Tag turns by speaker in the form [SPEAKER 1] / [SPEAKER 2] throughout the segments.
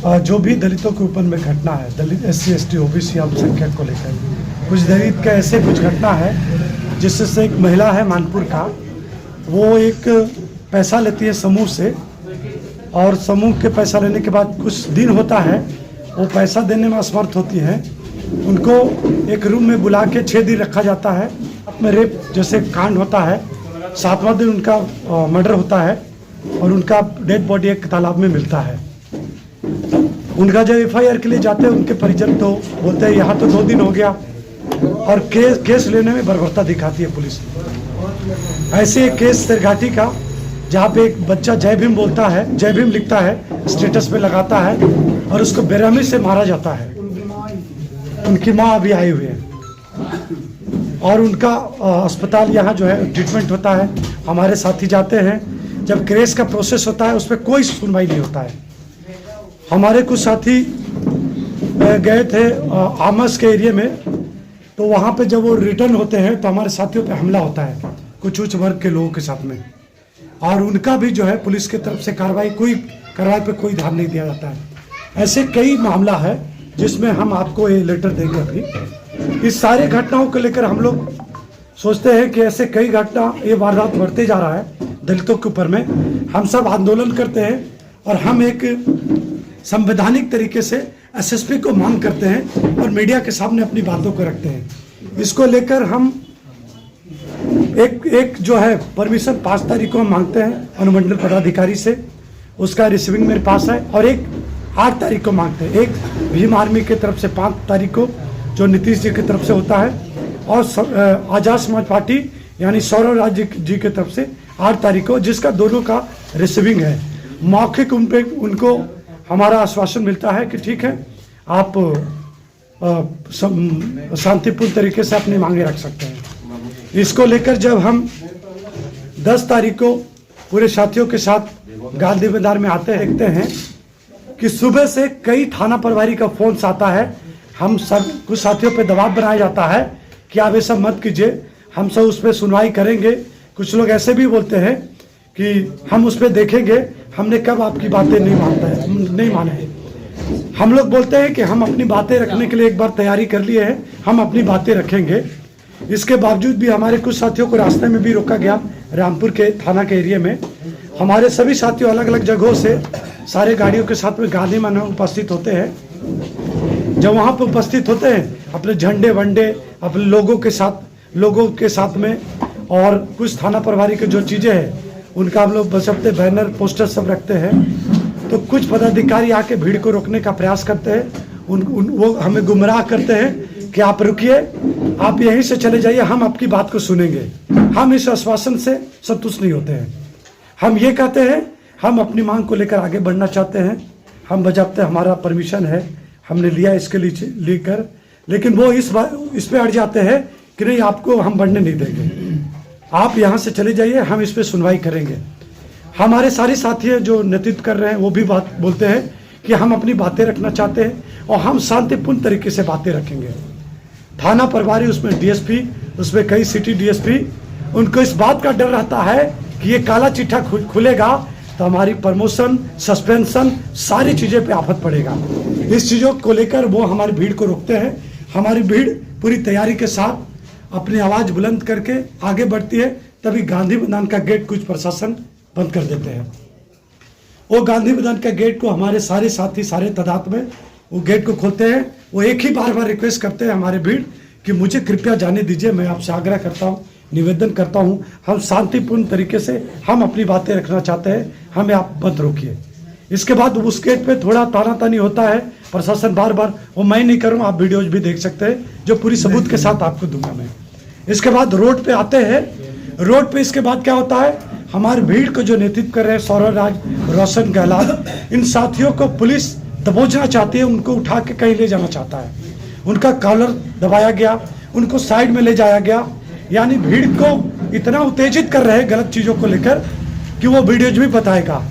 [SPEAKER 1] जो भी दलितों के ऊपर में घटना है, दलित SC ST OBC अल्पसंख्यक को लेकर कुछ दलित का ऐसे कुछ घटना है जिससे एक महिला है मानपुर का, वो एक पैसा लेती है समूह से और समूह के पैसा लेने के बाद कुछ दिन होता है वो पैसा देने में असमर्थ होती है। उनको एक रूम में बुला के 6 दिन रखा जाता है। में रेप जैसे कांड होता है, 7वां दिन उनका मर्डर होता है और उनका डेड बॉडी एक तालाब में मिलता है। उनका जब FIR के लिए जाते हैं उनके परिजन तो बोलते हैं यहाँ तो 2 दिन हो गया और केस लेने में बर्बरता दिखाती है पुलिस। ऐसे एक केस सरघाटी का जहाँ पे एक बच्चा जय भीम बोलता है, जय भीम लिखता है, स्टेटस पे लगाता है और उसको बेरहमी से मारा जाता है। उनकी माँ अभी आई हुई है और उनका अस्पताल यहाँ जो है ट्रीटमेंट होता है। हमारे साथी जाते हैं, जब केस का प्रोसेस होता है उस पर कोई सुनवाई नहीं होता है। हमारे कुछ साथी गए थे आमस के एरिया में, तो वहाँ पे जब वो रिटर्न होते हैं तो हमारे साथियों पे हमला होता है कुछ उच्च वर्ग के लोगों के साथ में, और उनका भी जो है पुलिस की तरफ से कार्रवाई पे कोई ध्यान नहीं दिया जाता है। ऐसे कई मामला है जिसमें हम आपको ये लेटर देंगे। अभी इस सारे घटनाओं को लेकर हम लोग सोचते हैं कि ऐसे कई घटना ये वारदात बढ़ते जा रहा है दलितों के ऊपर में। हम सब आंदोलन करते हैं और हम एक संवैधानिक तरीके से SSP को मांग करते हैं और मीडिया के सामने अपनी बातों को रखते हैं। इसको लेकर हम एक जो है परमिशन 5 तारीख को हम मांगते हैं अनुमंडल पदाधिकारी से, उसका रिसीविंग मेरे पास है, और एक 8 तारीख को मांगते हैं। एक भीम आर्मी की तरफ से 5 तारीख को जो नीतीश जी की तरफ से होता है, और आजाद समाज पार्टी यानी सौरव राज जी की तरफ से 8 तारीख को, जिसका दोनों का रिसीविंग है। मौखिक उनको हमारा आश्वासन मिलता है कि ठीक है आप शांतिपूर्ण तरीके से अपनी मांगे रख सकते हैं। इसको लेकर जब हम 10 तारीख को पूरे साथियों के साथ गांधी मैदान में आते हैं, देखते हैं कि सुबह से कई थाना प्रभारी का फोन आता है। हम सब कुछ साथियों पे दबाव बनाया जाता है कि आप ऐसा मत कीजिए, हम सब उस पर सुनवाई करेंगे। कुछ लोग ऐसे भी बोलते हैं कि हम उस पर देखेंगे, हमने कब आपकी बातें नहीं मानता है, हम नहीं माने। हम लोग बोलते हैं कि हम अपनी बातें रखने के लिए एक बार तैयारी कर लिए हैं, हम अपनी बातें रखेंगे। इसके बावजूद भी हमारे कुछ साथियों को रास्ते में भी रोका गया। रामपुर के थाना के एरिया में हमारे सभी साथियों अलग अलग जगहों से सारे गाड़ियों के साथ में गांधी मैदान में उपस्थित होते हैं। जब वहाँ पर उपस्थित होते हैं अपने झंडे वंडे अपने लोगों के साथ में, और कुछ थाना प्रभारी की जो चीज़ें हैं उनका हम लोग बशर्ते बैनर पोस्टर सब रखते हैं। तो कुछ पदाधिकारी आके भीड़ को रोकने का प्रयास करते हैं। वो हमें गुमराह करते हैं कि आप रुकिए, आप यहीं से चले जाइए, हम आपकी बात को सुनेंगे। हम इस आश्वासन से संतुष्ट नहीं होते हैं। हम ये कहते हैं हम अपनी मांग को लेकर आगे बढ़ना चाहते हैं। हम बजाते हमारा परमिशन है, हमने लिया इसके लिए लेकर, लेकिन वो इस पे अड़ जाते हैं कि नहीं आपको हम बढ़ने नहीं देंगे, आप यहाँ से चले जाइए, हम इस पे सुनवाई करेंगे। हमारे सारे साथी जो नेतृत्व कर रहे हैं वो भी बात बोलते हैं कि हम अपनी बातें रखना चाहते हैं और हम शांतिपूर्ण तरीके से बातें रखेंगे। थाना प्रभारी, उसमें DSP, उसमें कई सिटी DSP, उनको इस बात का डर रहता है कि ये काला चिट्ठा खुलेगा तो हमारी प्रमोशन, सस्पेंशन, सारी चीज़ें पे आफत पड़ेगा। इस चीज़ों को लेकर वो हमारी भीड़ को रोकते हैं। हमारी भीड़ पूरी तैयारी के साथ अपनी आवाज़ बुलंद करके आगे बढ़ती है। तभी गांधी मैदान का गेट कुछ प्रशासन बंद कर देते हैं। वो गांधी मैदान का गेट को हमारे सारे साथी सारे तादाद में वो गेट को खोलते हैं। वो एक ही बार रिक्वेस्ट करते हैं हमारे भीड़ कि मुझे कृपया जाने दीजिए, मैं आपसे आग्रह करता हूँ, निवेदन करता हूँ, हम शांतिपूर्ण तरीके से हम अपनी बातें रखना चाहते हैं, हमें आप मत रोकिए। इसके बाद उस गेट पे थोड़ा तानातानी होता है, प्रशासन बार बार, वो मैं नहीं करूँ, आप वीडियोज भी देख सकते हैं जो पूरी सबूत के साथ आपको दूंगा मैं। इसके बाद रोड पे आते हैं। रोड पे इसके बाद क्या होता है, हमारी भीड़ को जो नेतृत्व कर रहे हैं सौरव राज, रोशन गहलात, इन साथियों को पुलिस दबोचना चाहती है, उनको उठा के कहीं ले जाना चाहता है। उनका कॉलर दबाया गया, उनको साइड में ले जाया गया, यानी भीड़ को इतना उत्तेजित कर रहे हैं गलत चीज़ों को लेकर कि वो वीडियोज भी बताएगा।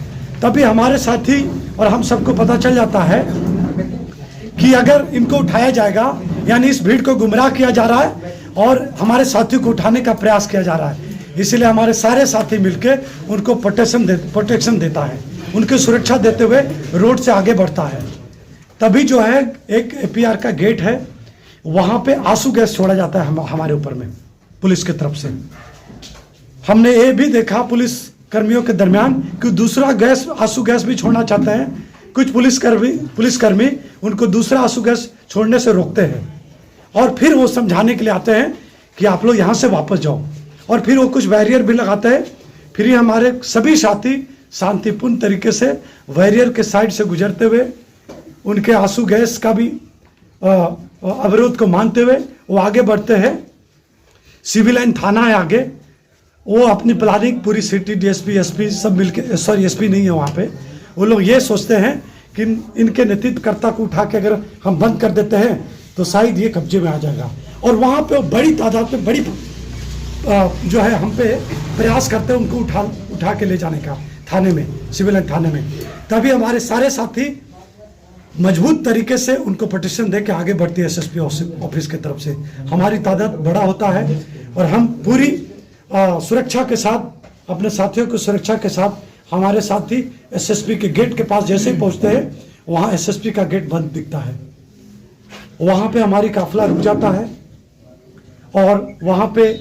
[SPEAKER 1] तभी हमारे साथी और हम सबको पता चल जाता है कि अगर इनको उठाया जाएगा, यानी इस भीड़ को गुमराह किया जा रहा है और हमारे साथियों को उठाने का प्रयास किया जा रहा है। इसलिए हमारे सारे साथी मिलकर उनको प्रोटेक्शन देता है, उनकी सुरक्षा देते हुए रोड से आगे बढ़ता है। तभी जो है एक APR का गेट है, वहां पे आंसू गैस छोड़ा जाता है हमारे ऊपर में पुलिस की तरफ से। हमने ये भी देखा पुलिस कर्मियों के दरमियान कि दूसरा गैस आंसू गैस भी छोड़ना चाहते हैं। कुछ पुलिसकर्मी उनको दूसरा आंसू गैस छोड़ने से रोकते हैं और फिर वो समझाने के लिए आते हैं कि आप लोग यहाँ से वापस जाओ, और फिर वो कुछ बैरियर भी लगाते हैं। फिर ये हमारे सभी साथी शांतिपूर्ण तरीके से बैरियर के साइड से गुजरते हुए उनके आंसू गैस का भी अवरोध को मानते हुए वो आगे बढ़ते हैं। सिविल लाइन थाना है आगे, वो अपनी प्लानिंग पूरी सिटी DSP SP सब मिलके, सॉरी SP नहीं है वहाँ पे, वो लोग ये सोचते हैं कि इनके नेतृत्वकर्ता को उठा के अगर हम बंद कर देते हैं तो शायद ये कब्जे में आ जाएगा, और वहाँ पे बड़ी तादाद में बड़ी जो है हम पे प्रयास करते हैं उनको उठा के ले जाने का थाने में, सिविल लाइन थाने में। तभी हमारे सारे साथी मजबूत तरीके से उनको पिटीशन दे के आगे बढ़ती है SSP ऑफिस की तरफ से। हमारी तादाद बड़ा होता है और हम पूरी सुरक्षा के साथ, अपने साथियों की सुरक्षा के साथ, हमारे साथी SSP के गेट के पास जैसे ही पहुंचते हैं वहां SSP का गेट बंद दिखता है। वहां पे हमारी काफिला रुक जाता है और वहां पे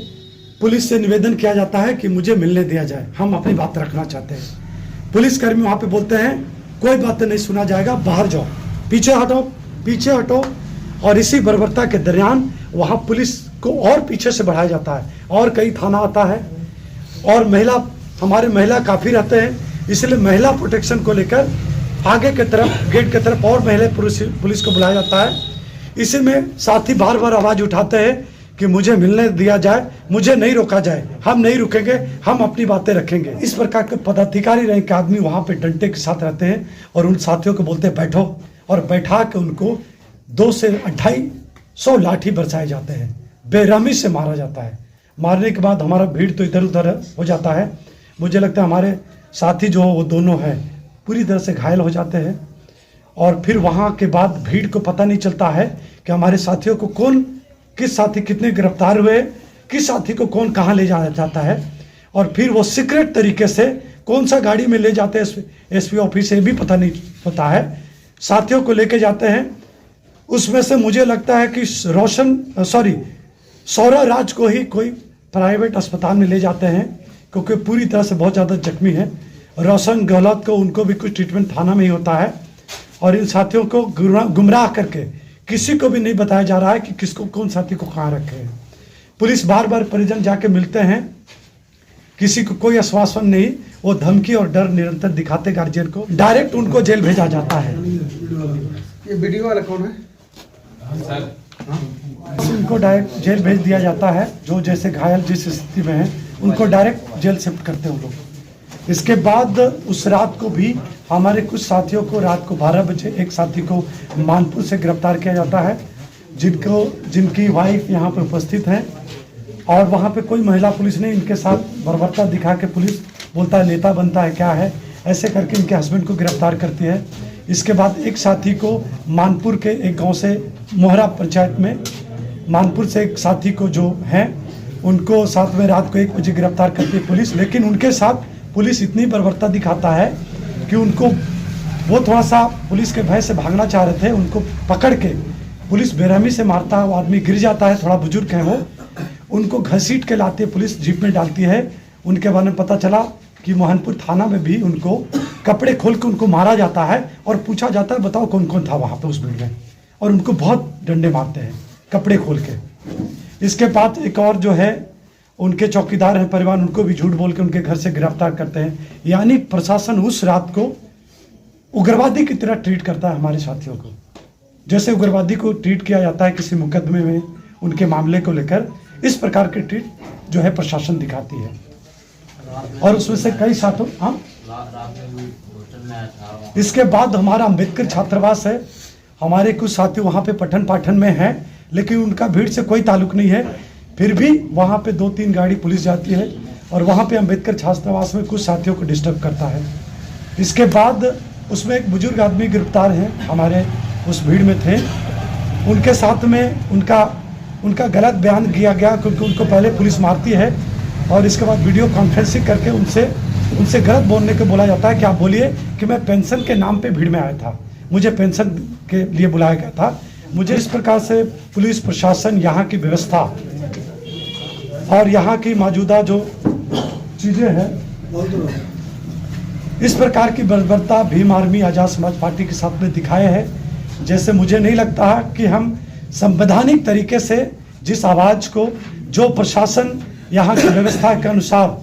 [SPEAKER 1] पुलिस से निवेदन किया जाता है कि मुझे मिलने दिया जाए, हम अपनी बात रखना चाहते हैं। पुलिसकर्मी वहां पे बोलते हैं कोई बात नहीं सुना जाएगा, बाहर जाओ, पीछे हटो। और इसी बर्बरता के दरमियान वहां पुलिस को और पीछे से बढ़ाया जाता है और कई थाना आता है और हमारे महिला काफी रहते हैं, इसलिए महिला प्रोटेक्शन को लेकर आगे के तरफ गेट के तरफ और महिला पुलिस को बुलाया जाता है। इसी में साथी बार बार आवाज उठाते हैं कि मुझे मिलने दिया जाए, मुझे नहीं रोका जाए, हम नहीं रुकेंगे, हम अपनी बातें रखेंगे। इस प्रकार के पदाधिकारी रैंक के आदमी वहां पे डंडे के साथ रहते हैं और उन साथियों को बोलते हैं बैठो, और बैठा के उनको 200 से 250 लाठी बरसाए जाते हैं, बेरहमी से मारा जाता है। मारने के बाद हमारा भीड़ तो इधर उधर हो जाता है। मुझे लगता है हमारे साथी जो वो दोनों हैं पूरी तरह से घायल हो जाते हैं, और फिर वहाँ के बाद भीड़ को पता नहीं चलता है कि हमारे साथियों को किस साथी कितने गिरफ्तार हुए, किस साथी को कौन कहाँ ले जाया जाता है, और फिर वो सीक्रेट तरीके से कौन सा गाड़ी में ले जाते हैं SP ऑफिस से भी पता नहीं होता है। साथियों को लेके जाते हैं, उसमें से मुझे लगता है कि सौरा राज को ही कोई प्राइवेट अस्पताल में ले जाते हैं क्योंकि पूरी तरह से बहुत ज़्यादा जख्मी है। रोशन गहलोत को उनको भी कुछ ट्रीटमेंट थाना में ही होता है, और इन साथियों को गुमराह करके किसी को भी नहीं बताया जा रहा है कि किसको कौन साथी को कहाँ रखे हैं। पुलिस बार बार परिजन जाके मिलते हैं, किसी को कोई आश्वासन नहीं, वो धमकी और डर निरंतर दिखाते गार्जियन को, डायरेक्ट उनको जेल भेजा जाता है।
[SPEAKER 2] ये वीडियो वाला कौन है सर?
[SPEAKER 1] उनको डायरेक्ट जेल भेज दिया जाता है, जो जैसे घायल जिस स्थिति में है उनको डायरेक्ट जेल शिफ्ट करते हैं लोग। इसके बाद उस रात को भी हमारे कुछ साथियों को रात को 12 बजे एक साथी को मानपुर से गिरफ्तार किया जाता है, जिनकी वाइफ यहाँ पर उपस्थित है, और वहाँ पे कोई महिला पुलिस ने इनके साथ बर्बरता दिखा के पुलिस बोलता है नेता बनता है क्या है, ऐसे करके इनके हस्बैंड को गिरफ्तार करती है। इसके बाद एक साथी को मानपुर के एक गांव से मोहरा पंचायत में मानपुर से एक साथी को जो हैं उनको साथ में रात को 1 बजे गिरफ्तार करती है पुलिस। लेकिन उनके साथ पुलिस इतनी बर्बरता दिखाता है कि वो थोड़ा सा पुलिस के भय से भागना चाह रहे थे, उनको पकड़ के पुलिस बेरहमी से मारता है, वो आदमी गिर जाता है, थोड़ा बुजुर्ग है वो, उनको घसीट के लाती है पुलिस, जीप में डालती है। उनके बारे में पता चला कि मोहनपुर थाना में भी उनको कपड़े खोल के उनको मारा जाता है और पूछा जाता है बताओ कौन कौन था वहाँ पे उस भीड़ में, और उनको बहुत डंडे मारते हैं कपड़े खोल के। इसके बाद एक और जो है उनके चौकीदार हैं परिवार, उनको भी झूठ बोल के उनके घर से गिरफ्तार करते हैं। यानी प्रशासन उस रात को उग्रवादी की तरह ट्रीट करता है हमारे साथियों को, जैसे उग्रवादी को ट्रीट किया जाता है किसी मुकदमे में उनके मामले को लेकर, इस प्रकार के ट्रीट जो है प्रशासन दिखाती है। और उसमें से कई साथों इसके बाद हमारा अम्बेडकर छात्रावास है, हमारे कुछ साथी वहाँ पे पठन पाठन में हैं, लेकिन उनका भीड़ से कोई ताल्लुक नहीं है, फिर भी वहाँ पे 2-3 गाड़ी पुलिस जाती है और वहाँ पे अम्बेडकर छात्रावास में कुछ साथियों को डिस्टर्ब करता है। इसके बाद उसमें एक बुजुर्ग आदमी गिरफ्तार हैं, हमारे उस भीड़ में थे, उनके साथ में उनका गलत बयान किया गया क्योंकि उनको पहले पुलिस मारती है और इसके बाद वीडियो कॉन्फ्रेंसिंग करके उनसे गलत बोलने को बोला जाता है कि आप बोलिए कि मैं पेंशन के नाम पे भीड़ में आया था। मुझे पेंशन के लिए बुलाया गया था। मुझे इस प्रकार से पुलिस प्रशासन, यहाँ की व्यवस्था और यहाँ की मौजूदा जो चीज़ें हैं, इस प्रकार की बर्बरता भीम आर्मी आज़ाद समाज पार्टी के साथ में दिखाए है। जैसे मुझे नहीं लगता कि हम संवैधानिक तरीके से जिस आवाज़ को जो प्रशासन यहाँ की व्यवस्था के अनुसार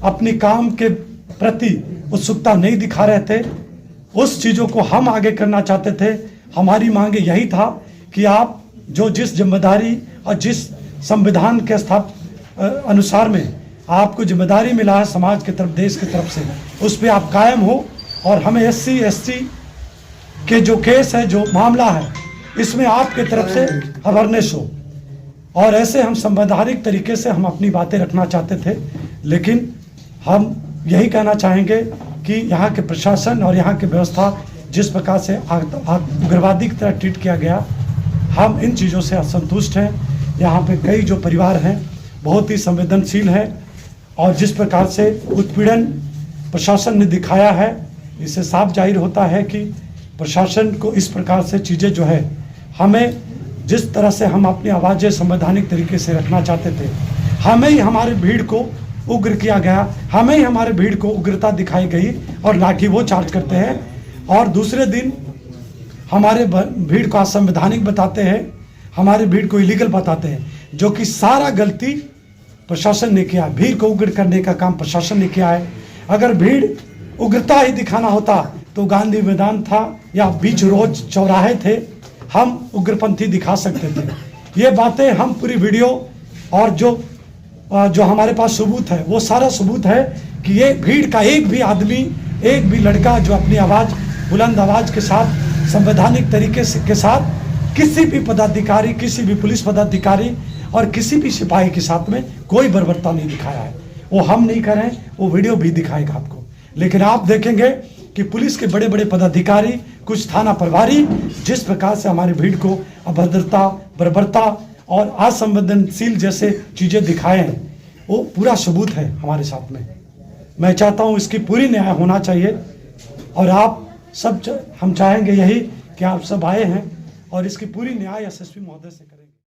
[SPEAKER 1] अपनी काम के प्रति उत्सुकता नहीं दिखा रहे थे, उस चीज़ों को हम आगे करना चाहते थे। हमारी मांग यही था कि आप जो जिस जिम्मेदारी और जिस संविधान के अनुसार में आपको जिम्मेदारी मिला है समाज की तरफ, देश की तरफ से, उस पर आप कायम हो और हमें SC ST के जो केस है, जो मामला है, इसमें आपके तरफ से अवेयरनेस हो। और ऐसे हम संवैधानिक तरीके से हम अपनी बातें रखना चाहते थे। लेकिन हम यही कहना चाहेंगे कि यहाँ के प्रशासन और यहाँ की व्यवस्था जिस प्रकार से उग्रवादी की तरह ट्रीट किया गया, हम इन चीज़ों से असंतुष्ट हैं। यहाँ पे कई जो परिवार हैं बहुत ही संवेदनशील हैं और जिस प्रकार से उत्पीड़न प्रशासन ने दिखाया है, इससे साफ जाहिर होता है कि प्रशासन को इस प्रकार से चीज़ें जो है, हमें जिस तरह से हम अपनी आवाज़ें संवैधानिक तरीके से रखना चाहते थे, हमें ही हमारी भीड़ को उग्र किया गया, हमें ही हमारे भीड़ को उग्रता दिखाई गई और लाठी वो चार्ज करते हैं और दूसरे दिन हमारे भीड़ को असंवैधानिक बताते हैं, हमारे भीड़ को इलीगल बताते हैं, जो कि सारा गलती प्रशासन ने किया है। भीड़ को उग्र करने का काम प्रशासन ने किया है। अगर भीड़ उग्रता ही दिखाना होता तो गांधी मैदान था या बीच रोज चौराहे थे, हम उग्रपंथी दिखा सकते थे। ये बातें हम पूरी वीडियो और जो हमारे पास सबूत है, वो सारा सबूत है कि ये भीड़ का एक भी आदमी, एक भी लड़का जो अपनी आवाज़ बुलंद आवाज़ के साथ संवैधानिक तरीके से के साथ किसी भी पदाधिकारी, किसी भी पुलिस पदाधिकारी और किसी भी सिपाही के साथ में कोई बर्बरता नहीं दिखाया है। वो हम नहीं करें, वो वीडियो भी दिखाएगा आपको। लेकिन आप देखेंगे कि पुलिस के बड़े बड़े पदाधिकारी, कुछ थाना प्रभारी जिस प्रकार से हमारी भीड़ को अभद्रता, बर्बरता और असंवेदनशील जैसे चीज़ें दिखाए हैं, वो पूरा सबूत है हमारे साथ में। मैं चाहता हूँ इसकी पूरी न्याय होना चाहिए और आप सब हम चाहेंगे यही कि आप सब आए हैं और इसकी पूरी न्याय SSP महोदय से करें।